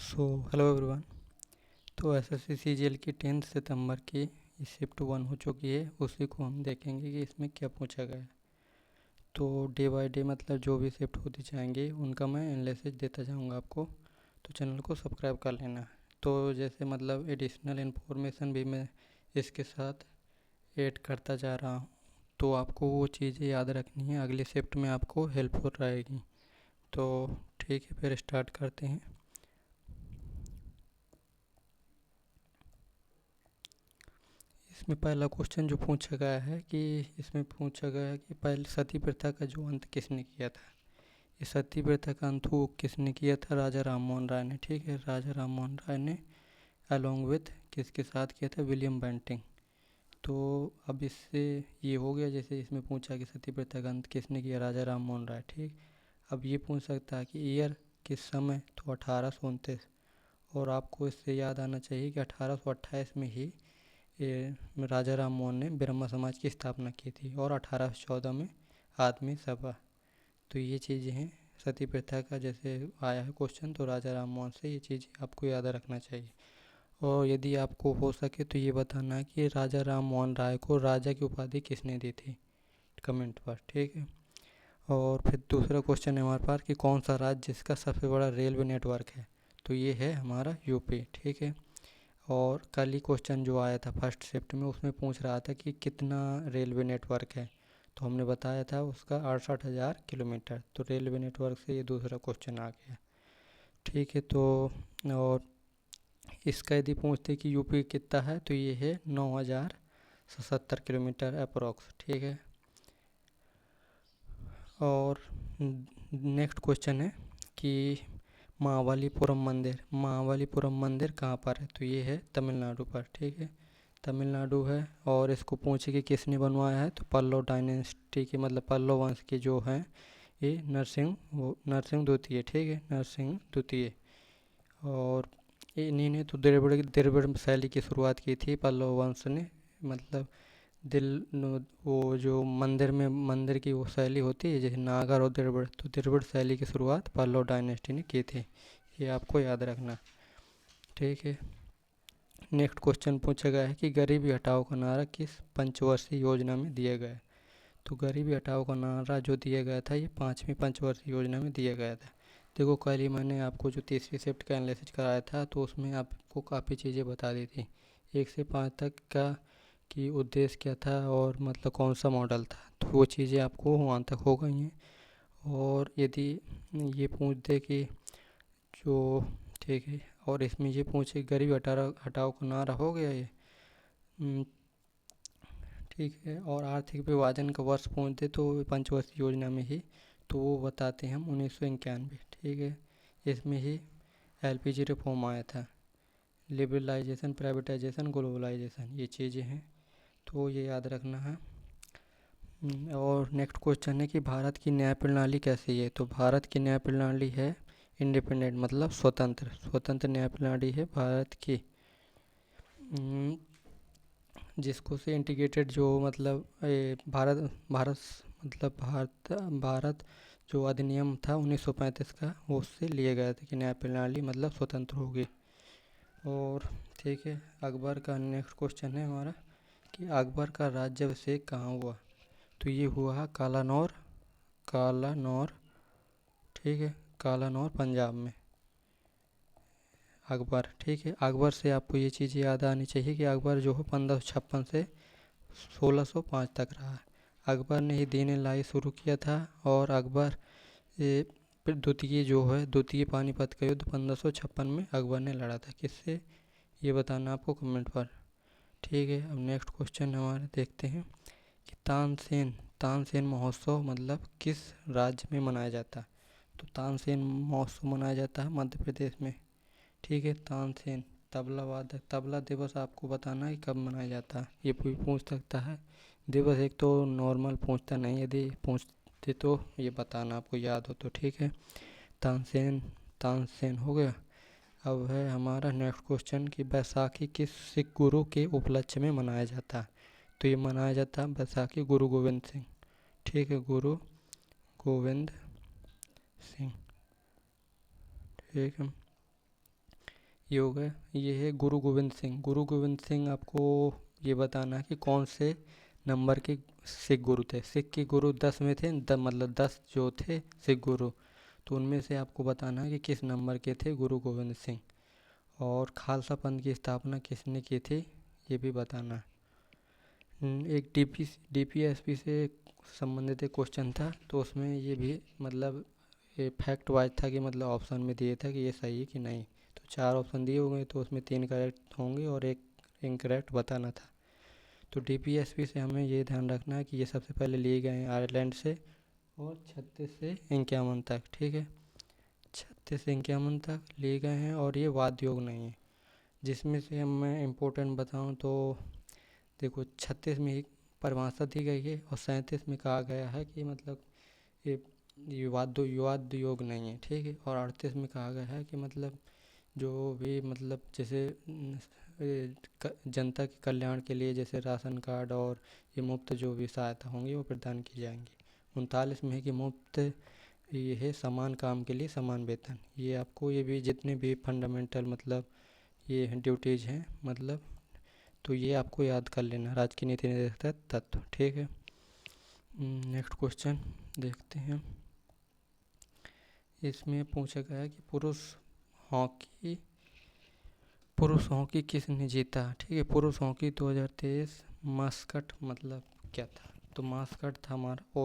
Hello everyone. तो SSC CGL की 10 सितंबर की शिफ्ट 1 हो चुकी है, उसी को हम देखेंगे कि इसमें क्या पूछा गया है। तो डे बाय डे मतलब जो भी शिफ्ट होती जाएंगी उनका मैं एनालिसिस देता जाऊंगा आपको, तो चैनल को सब्सक्राइब कर लेना। तो जैसे मतलब एडिशनल इन्फॉर्मेशन भी मैं इसके साथ ऐड करता जा रहा हूँ, तो आपको वो चीज़ें याद रखनी है, अगली शिफ्ट में आपको हेल्पफुल रहेगी। तो ठीक है, फिर स्टार्ट करते हैं। इसमें पहला क्वेश्चन जो पूछा गया है कि इसमें पूछा गया है कि पहले सती प्रथा का जो अंत किसने किया था। ये सती प्रथा का अंत वो किसने किया था? राजा राम मोहन राय ने। ठीक है, राजा राम मोहन राय ने अलोंग विथ किसके साथ किया था? William Bentinck. तो अब इससे ये हो गया, जैसे इसमें पूछा कि सती प्रथा का अंत किसने किया? राजा राम मोहन राय। ठीक, अब ये पूछ सकता है कि ईयर किस समय? तो 1829। और आपको इससे याद आना चाहिए कि 1828 में ही ये राजा राम मोहन ने ब्रह्म समाज की स्थापना की थी, और 1814 में आदमी सभा। तो ये चीज़ें हैं सती प्रथा का, जैसे आया है क्वेश्चन, तो राजा राम मोहन से ये चीज़ आपको याद रखना चाहिए। और यदि आपको हो सके तो ये बताना कि राजा राम मोहन राय को राजा की उपाधि किसने दी थी, कमेंट पर। ठीक है, और फिर दूसरा क्वेश्चन है हमारे पास कि कौन सा राज्य जिसका सबसे बड़ा रेलवे नेटवर्क है? तो ये है हमारा यूपी। ठीक है, और कल ही क्वेश्चन जो आया था फर्स्ट शिफ्ट में, उसमें पूछ रहा था कि कितना रेलवे नेटवर्क है, तो हमने बताया था उसका 68,000 किलोमीटर। तो रेलवे नेटवर्क से ये दूसरा क्वेश्चन आ गया। ठीक है, तो और इसका यदि पूछते कि यूपी कितना है, तो ये है 9,077 किलोमीटर अप्रोक्स। ठीक है, और नेक्स्ट क्वेश्चन है कि महाबलीपुरम मंदिर कहाँ पर है? तो ये है तमिलनाडु पर। ठीक है, तमिलनाडु है। और इसको पूछे कि किसने बनवाया है, तो पल्लव डायनेस्टी के, मतलब पल्लव वंश के जो हैं, ये नरसिंह द्वितीय। ठीक है, नरसिंह द्वितीय। और इन्हीं ने तो द्रविड़ शैली की शुरुआत की थी, पल्लव वंश ने। मतलब वो जो मंदिर की वो शैली होती है, जैसे नागर और द्रविड़, तो द्रविड़ शैली की शुरुआत पल्लव डायनेस्टी ने की थी, ये आपको याद रखना। ठीक है, नेक्स्ट क्वेश्चन पूछा गया है कि गरीबी हटाओ का नारा किस पंचवर्षीय योजना में दिया गया है? तो गरीबी हटाओ का नारा जो दिया गया था, ये 5वीं पंचवर्षीय योजना में दिया गया था। देखो, कल ही मैंने आपको जो तीसरी शिफ्ट का एनालिसिस कराया था, तो उसमें आपको काफ़ी चीज़ें बता दी थी, 1 से 5 तक का कि उद्देश्य क्या था और मतलब कौन सा मॉडल था, तो वो चीज़ें आपको वहाँ तक हो गई हैं। और यदि ये पूछ दे कि जो, ठीक है, और इसमें ये पूछे गरीबी हटाओ का नारा हो गया ये, ठीक है, और आर्थिक विभाजन का वर्ष पूछ दे तो पंचवर्षीय योजना में ही, तो वो बताते हैं हम 1991। ठीक है, इसमें ही एलपीजी रिफॉर्म आया था, लिबरलाइजेशन, प्राइवेटाइजेशन, ग्लोबलाइजेशन, ये चीज़ें हैं, तो ये याद रखना है। और नेक्स्ट क्वेश्चन है कि भारत की न्याय प्रणाली कैसी है? तो भारत की न्याय प्रणाली है इंडिपेंडेंट, मतलब स्वतंत्र न्याय प्रणाली है भारत की। जिसको से इंटीग्रेटेड जो मतलब भारत भारत मतलब भारत जो अधिनियम था 1935 का, वो उससे लिए गए थे कि न्याय प्रणाली मतलब स्वतंत्र होगी। और ठीक है, अकबर का नेक्स्ट क्वेश्चन है हमारा कि अकबर का राज्याभिषेक कहाँ हुआ? तो ये हुआ कालानौर। ठीक है, कालानौर पंजाब में, अकबर। ठीक है, अकबर से आपको ये चीज़ याद आनी चाहिए कि अकबर जो है 1556 से 1605 तक रहा। अकबर ने ही दीन लाई शुरू किया था, और अकबर ये द्वितीय पानीपत का युद्ध 1556 में अकबर ने लड़ा था। किससे, ये बताना आपको कमेंट पर। ठीक है, अब नेक्स्ट क्वेश्चन हमारे देखते हैं कि तानसेन महोत्सव मतलब किस राज्य में मनाया जाता है? तो तानसेन महोत्सव मनाया जाता है मध्य प्रदेश में। ठीक है, तानसेन तबला वादक, तबला दिवस आपको बताना है कि कब मनाया जाता है, ये कोई पूछ सकता है। दिवस एक तो नॉर्मल पूछता नहीं, यदि पूछते तो ये बताना आपको याद हो तो। ठीक है, तानसेन तानसेन हो गया। अब है हमारा नेक्स्ट क्वेश्चन कि बैसाखी किस सिख गुरु के उपलक्ष्य में मनाया जाता है? तो ये मनाया जाता है बैसाखी गुरु गोविंद सिंह। ठीक है, गुरु गोविंद सिंह। ठीक है, ये हो गया। ये है गुरु गोविंद सिंह। गुरु गोविंद सिंह आपको ये बताना है कि कौन से नंबर के सिख गुरु थे। सिख के गुरु 10 में थे, मतलब 10 जो थे सिख गुरु, तो उनमें से आपको बताना है कि किस नंबर के थे गुरु गोविंद सिंह। और खालसा पंथ की स्थापना किसने की थी, ये भी बताना है। एक डीपीएसपी से संबंधित एक क्वेश्चन था, तो उसमें ये भी मतलब ये फैक्ट वाइज था कि मतलब ऑप्शन में दिए था कि ये सही है कि नहीं। तो 4 ऑप्शन दिए होंगे, तो उसमें 3 करेक्ट होंगे और एक इनकरेक्ट बताना था। तो डीपीएसपी से हमें ये ध्यान रखना है कि ये सबसे पहले लिए गए हैं आयरलैंड से और 36 से 51 तक, ठीक है। 36 से 51 तक लिए गए हैं और ये वाद्य योग नहीं है। जिसमें से हम मैं इम्पोर्टेंट बताऊं तो देखो 36 में ही परिभाषा दी गई है और 37 में कहा गया है कि मतलब ये वाद्य योग नहीं है, ठीक है। और 38 में कहा गया है कि मतलब जो भी मतलब जैसे जनता के कल्याण के लिए जैसे राशन कार्ड और ये मुफ्त जो भी सहायता होंगी वो प्रदान की जाएंगी। 39 में है कि मुफ्त ये है समान काम के लिए समान वेतन। ये आपको ये भी जितने भी फंडामेंटल मतलब ये ड्यूटीज़ हैं मतलब, तो ये आपको याद कर लेना, राजकीय नीति निर्देशक तत्व, ठीक है। नेक्स्ट क्वेश्चन देखते हैं। इसमें पूछा गया है कि पुरुष हॉकी किसने जीता, ठीक है। पुरुष हॉकी 2023 मास्कट मतलब क्या था, तो मास्कट था हमारा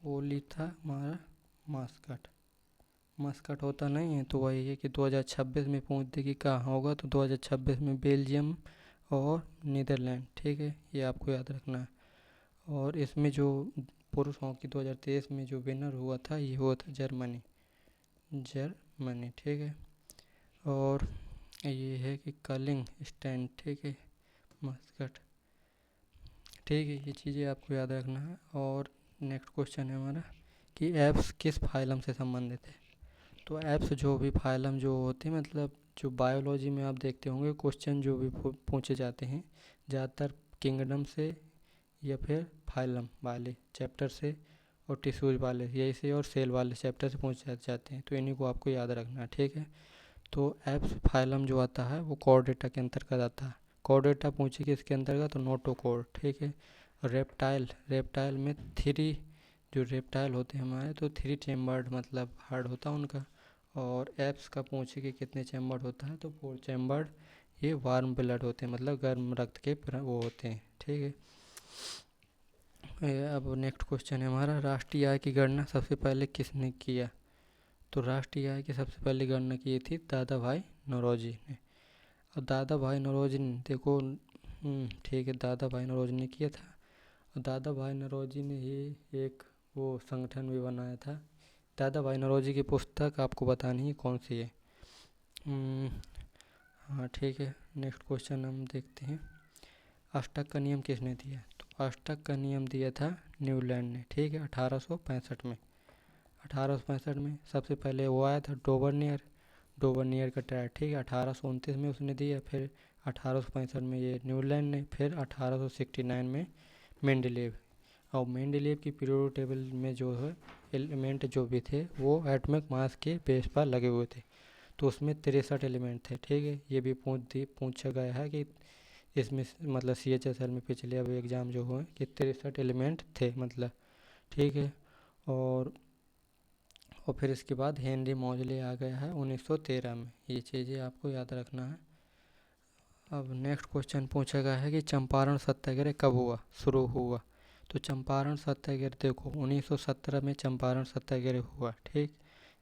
ओली था हमारा मास्कट। मास्कट होता नहीं है तो वही है कि 2026 में पूछ दे कि कहाँ होगा, तो 2026 में बेल्जियम और नीदरलैंड, ठीक है। ये आपको याद रखना है। और इसमें जो पुरुष हॉकी 2023 में जो विनर हुआ था ये हुआ था जर्मनी, ठीक है। और ये है कि कर्लिंग स्टैंड, ठीक है, मस्कट, ठीक है। ये चीज़ें आपको याद रखना है। और नेक्स्ट क्वेश्चन है हमारा कि एप्स किस फाइलम से संबंधित है। तो एप्स जो भी फाइलम जो होते हैं मतलब जो बायोलॉजी में आप देखते होंगे क्वेश्चन जो भी पूछे जाते हैं ज़्यादातर किंगडम से या फिर फाइलम वाले चैप्टर से और टिश्यूज वाले यही से और सेल वाले चैप्टर से पूछे जाते हैं, तो इन्हीं को आपको याद रखना है, ठीक है। तो एप्स फाइलम जो आता है वो कॉर्डेटा के अंतर्गत आता है। कॉर्डेटा पूछे कि इसके अंतर्गत तो नोटोकॉर्ड, ठीक है। रेप्टाइल में जो रेप्टाइल होते हैं हमारे तो 3 चैम्बर्ड मतलब हार्ड होता है उनका। और एप्स का पूछे कि कितने चैम्बर्ड होता है तो 4 चैम्बर्ड ये वार्म ब्लड होते हैं मतलब गर्म रक्त के वो होते हैं, ठीक है। अब नेक्स्ट क्वेश्चन है हमारा राष्ट्रीय आय की गणना सबसे पहले किसने किया। तो राष्ट्रीय आय की सबसे पहले गणना की थी दादा भाई नौरोजी ने। और दादा भाई नौरोजी ने देखो ठीक है, दादा भाई नौरोजी ने किया था। और दादा भाई नौरोजी ने ही एक वो संगठन भी बनाया था। दादा भाई नौरोजी की पुस्तक आपको बतानी है कौन सी है। हाँ ठीक है, नेक्स्ट क्वेश्चन हम देखते हैं। अष्टक का नियम किसने दिया, तो अष्टक का नियम दिया था न्यूलैंड ने, ठीक है, 1865 में। 1865 में सबसे पहले वो आया था डोबरनियर का ट्रायल, ठीक है। 1829 में उसने दिया, फिर 1865 में ये न्यूलैंड ने, फिर 1869 में मेंडलीव। और मेंडलीव की पीरियोडिक टेबल में जो है एलिमेंट जो भी थे वो एटॉमिक मास के बेस पर लगे हुए थे, तो उसमें 63 एलिमेंट थे, ठीक है। ये भी पूछा गया है कि इसमें मतलब CHSL में पिछले अभी एग्ज़ाम जो हुए कि 63 एलिमेंट थे मतलब, ठीक है। और फिर इसके बाद हेनरी मॉजले आ गया है 1913 में। ये चीज़ें आपको याद रखना है। अब नेक्स्ट क्वेश्चन पूछा गया है कि चंपारण सत्याग्रह कब शुरू हुआ। तो चंपारण सत्याग्रह देखो 1917 में चंपारण सत्याग्रह हुआ, ठीक।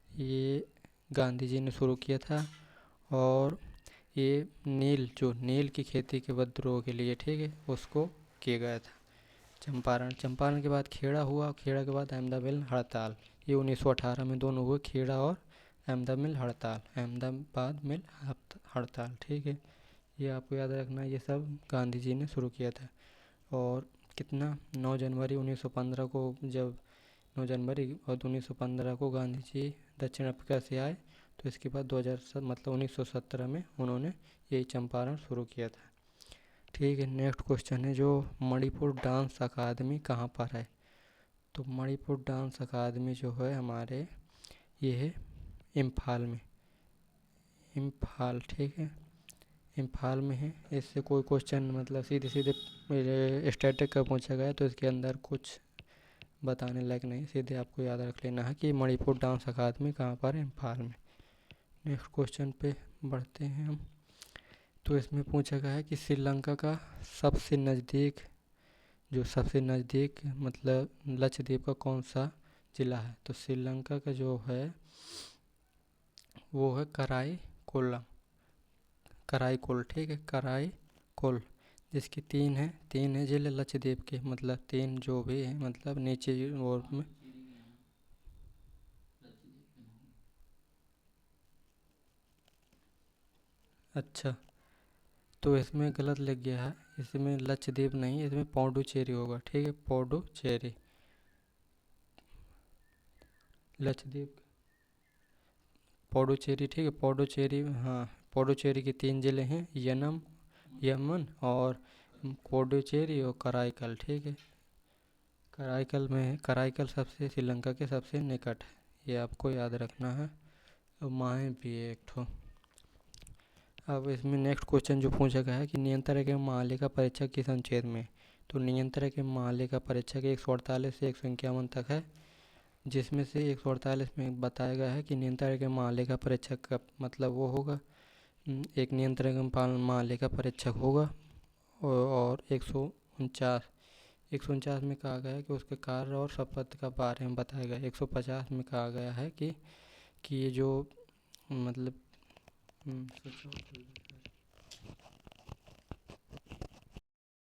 ये गांधी जी ने शुरू किया था और ये नील की खेती के विद्रोह के लिए, ठीक है, उसको किया गया था चंपारण के बाद खेड़ा हुआ, खेड़ा के बाद अहमदा मिल हड़ताल। ये 1918 में दोनों हुए, खेड़ा और अहमदाबाद मिल हड़ताल, ठीक है। ये आपको याद रखना, ये सब गांधी जी ने शुरू किया था। और कितना 9 जनवरी 1915 को जब 9 जनवरी और 1915 को गांधी जी दक्षिण अफ्रीका से आए, तो इसके बाद 2007 मतलब 1917 में उन्होंने यही चंपारण शुरू किया था, ठीक है। नेक्स्ट क्वेश्चन है जो मणिपुर डांस अकादमी कहाँ पर है। तो मणिपुर डांस अकादमी जो है हमारे ये है इम्फाल में, इम्फाल, ठीक है, इम्फाल में है। इससे कोई क्वेश्चन मतलब सीधे सीधे मेरे स्टैटिक का पूछा गया तो इसके अंदर कुछ बताने लायक नहीं, सीधे आपको याद रख लेना है कि मणिपुर डांस अकादमी कहाँ पर है, इम्फाल में। नेक्स्ट क्वेश्चन पे बढ़ते हैं हम। तो इसमें पूछा गया है कि श्रीलंका का सबसे नज़दीक सबसे नज़दीक मतलब लक्षद्वीप का कौन सा ज़िला है। तो श्रीलंका का जो है वो है कराईकुल, ठीक है, कराईकुल, जिसकी तीन है ज़िले लक्षद्वीप के, मतलब तीन जो भी है मतलब नीचे और में। अच्छा, तो इसमें गलत लिख गया है, इसमें लक्षद्वीप नहीं, इसमें पौंडुचेरी होगा, ठीक है, पौंडुचेरी। लक्षद्वीप पौंडुचेरी, ठीक है, पौंडुचेरी, हाँ, पौंडुचेरी के तीन ज़िले हैं, यमन और पुडुचेरी और कराईकल, ठीक है। कराईकल सबसे श्रीलंका के सबसे निकट है, ये आपको याद रखना है। और माहे भी है एक ठो। अब इसमें नेक्स्ट क्वेश्चन जो पूछा गया है कि नियंत्रक एवं महालेखा परीक्षक किस अनुच्छेद में। तो नियंत्रक एवं महालेखा परीक्षक 148 से 151 तक है, जिसमें से 148 में बताया गया है कि नियंत्रक एवं महालेखा परीक्षक का मतलब वो होगा, एक नियंत्रक एवं महालेखा परीक्षक होगा। और 149 में कहा गया है कि उसके कार्य और शपथ का बारे में बताया गया है। 150 में कहा गया है कि ये जो मतलब